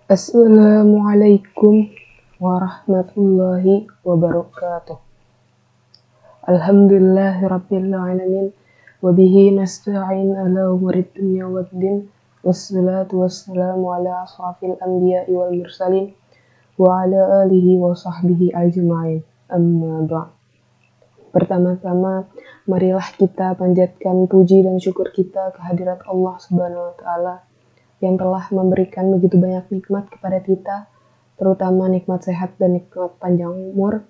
Assalamualaikum warahmatullahi wabarakatuh. Alhamdulillahirabbil alamin wa bihi nasta'in ala umurid dunya waddin wassalatu wassalamu ala asrafil anbiya'i wal mursalin wa ala alihi wa sahbihi ajma'in. Amma ba'd. Pertama-tama marilah kita panjatkan puji dan syukur kita kehadirat Allah Subhanahu wa taala yang telah memberikan begitu banyak nikmat kepada kita, terutama nikmat sehat dan nikmat panjang umur,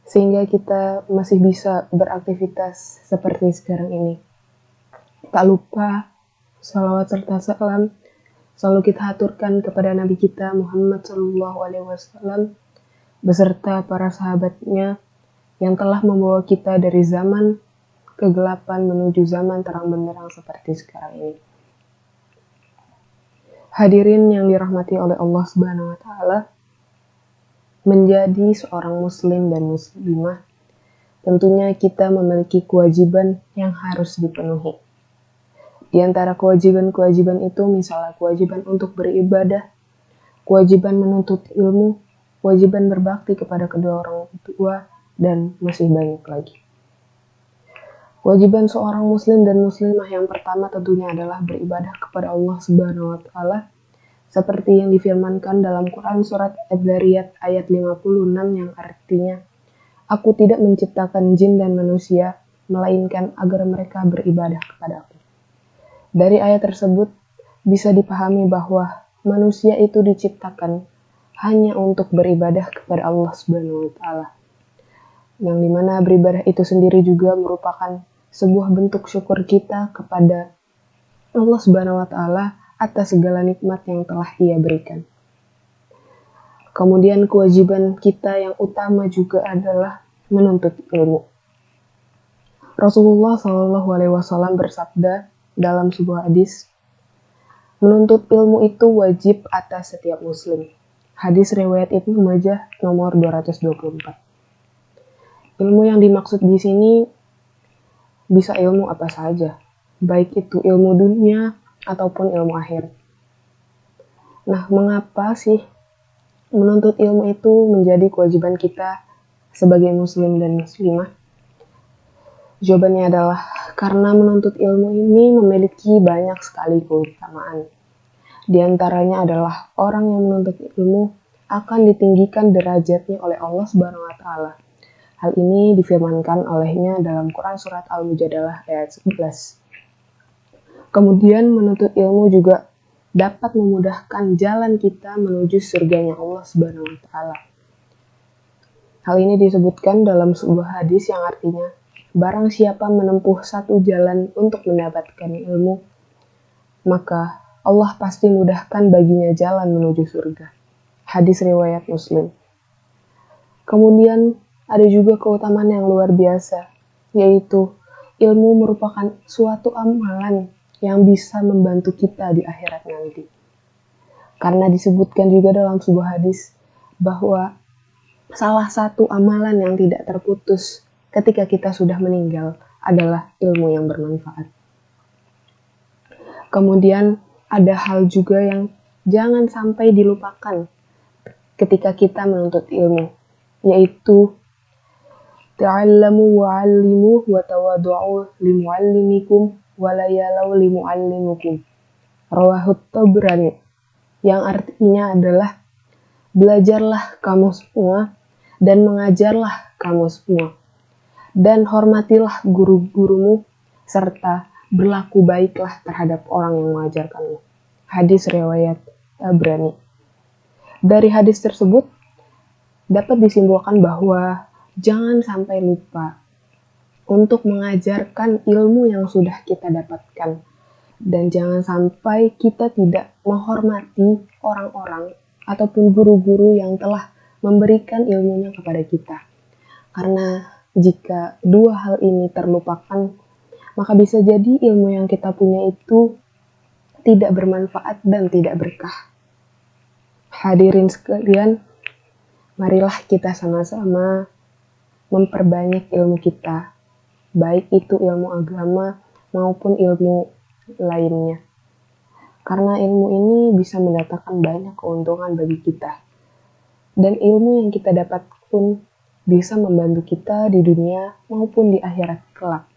sehingga kita masih bisa beraktivitas seperti sekarang ini. Tak lupa, salawat serta salam selalu kita aturkan kepada Nabi kita Muhammad SAW beserta para sahabatnya yang telah membawa kita dari zaman kegelapan menuju zaman terang benderang seperti sekarang ini. Hadirin yang dirahmati oleh Allah Subhanahu wa taala, menjadi seorang muslim dan muslimah, tentunya kita memiliki kewajiban yang harus dipenuhi. Di antara kewajiban-kewajiban itu misalnya kewajiban untuk beribadah, kewajiban menuntut ilmu, kewajiban berbakti kepada kedua orang tua, dan masih banyak lagi. Kewajiban seorang muslim dan muslimah yang pertama tentunya adalah beribadah kepada Allah Subhanahu wa taala seperti yang difirmankan dalam Quran surat Ad-Dzariyat ayat 56 yang artinya, "Aku tidak menciptakan jin dan manusia melainkan agar mereka beribadah kepadaku." Dari ayat tersebut bisa dipahami bahwa manusia itu diciptakan hanya untuk beribadah kepada Allah Subhanahu wa taala. Yang dimana beribadah itu sendiri juga merupakan sebuah bentuk syukur kita kepada Allah Subhanahu wa taala atas segala nikmat yang telah Ia berikan. Kemudian kewajiban kita yang utama juga adalah menuntut ilmu. Rasulullah SAW bersabda dalam sebuah hadis, menuntut ilmu itu wajib atas setiap muslim. Hadis riwayat Ibnu Majah nomor 224. Ilmu yang dimaksud di sini bisa ilmu apa saja, baik itu ilmu dunia ataupun ilmu akhir. Nah, mengapa sih menuntut ilmu itu menjadi kewajiban kita sebagai muslim dan muslimah? Jawabannya adalah karena menuntut ilmu ini memiliki banyak sekali keutamaan. Di antaranya adalah orang yang menuntut ilmu akan ditinggikan derajatnya oleh Allah Subhanahu wa taala. Hal ini difirmankan olehnya dalam Quran surat Al-Mujadalah ayat 11. Kemudian menuntut ilmu juga dapat memudahkan jalan kita menuju surganya Allah Subhanahu wa taala. Hal ini disebutkan dalam sebuah hadis yang artinya, barang siapa menempuh satu jalan untuk mendapatkan ilmu, maka Allah pasti mudahkan baginya jalan menuju surga. Hadis riwayat Muslim. Kemudian ada juga keutamaan yang luar biasa, yaitu ilmu merupakan suatu amalan yang bisa membantu kita di akhirat nanti. Karena disebutkan juga dalam sebuah hadis bahwa salah satu amalan yang tidak terputus ketika kita sudah meninggal adalah ilmu yang bermanfaat. Kemudian ada hal juga yang jangan sampai dilupakan ketika kita menuntut ilmu, yaitu ta'allamu wa'allimu wa tawadu'u limu'allimikum wa la yalau limu'allimukum. Rawahut Tabrani, yang artinya adalah belajarlah kamu semua dan mengajarlah kamu semua, dan hormatilah guru-gurumu serta berlaku baiklah terhadap orang yang mengajarkanmu. Hadis riwayat Tabrani. Dari hadis tersebut dapat disimpulkan bahwa jangan sampai lupa untuk mengajarkan ilmu yang sudah kita dapatkan. Dan jangan sampai kita tidak menghormati orang-orang ataupun guru-guru yang telah memberikan ilmunya kepada kita. Karena jika dua hal ini terlupakan, maka bisa jadi ilmu yang kita punya itu tidak bermanfaat dan tidak berkah. Hadirin sekalian, marilah kita sama-sama memperbanyak ilmu kita, baik itu ilmu agama maupun ilmu lainnya. Karena ilmu ini bisa mendatangkan banyak keuntungan bagi kita. Dan ilmu yang kita dapat pun bisa membantu kita di dunia maupun di akhirat kelak.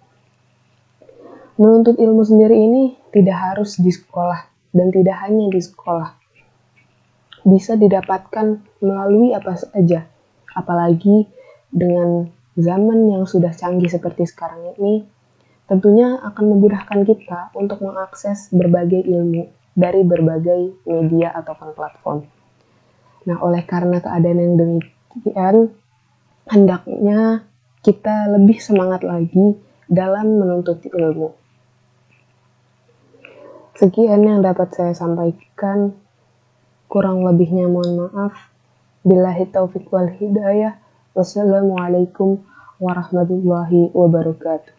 Menuntut ilmu sendiri ini tidak harus di sekolah dan tidak hanya di sekolah. Bisa didapatkan melalui apa saja, apalagi dengan zaman yang sudah canggih seperti sekarang ini, tentunya akan memudahkan kita untuk mengakses berbagai ilmu dari berbagai media ataupun platform. Nah, oleh karena keadaan yang demikian, hendaknya kita lebih semangat lagi dalam menuntut ilmu. Sekian yang dapat saya sampaikan. Kurang lebihnya mohon maaf. Billahi taufiq wal hidayah. Wassalamualaikum warahmatullahi wabarakatuh.